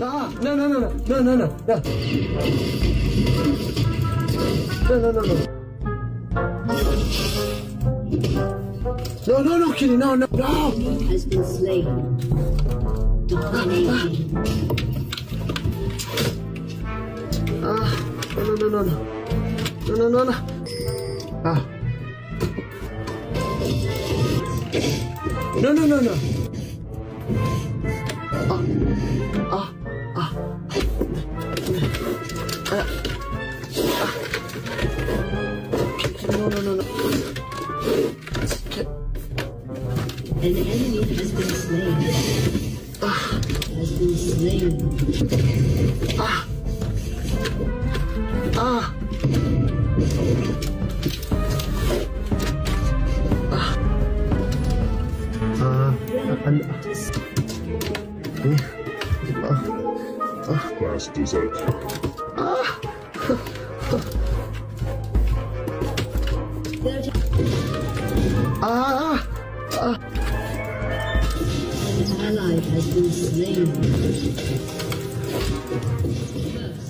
Ah, no, no, no, no, no, no, no, no. No, no, no, no. No, no, no, Kitty, no, no, no. Has been slain. Dominating. Ah, no, no, no, no, no. No, no, no, no. Ah. No, no, no, no. Ah, ah, ah. No, no, no, no. An enemy has been slain. Has been slain. Ah. Ah. Fast as I can. An ally has been slain. First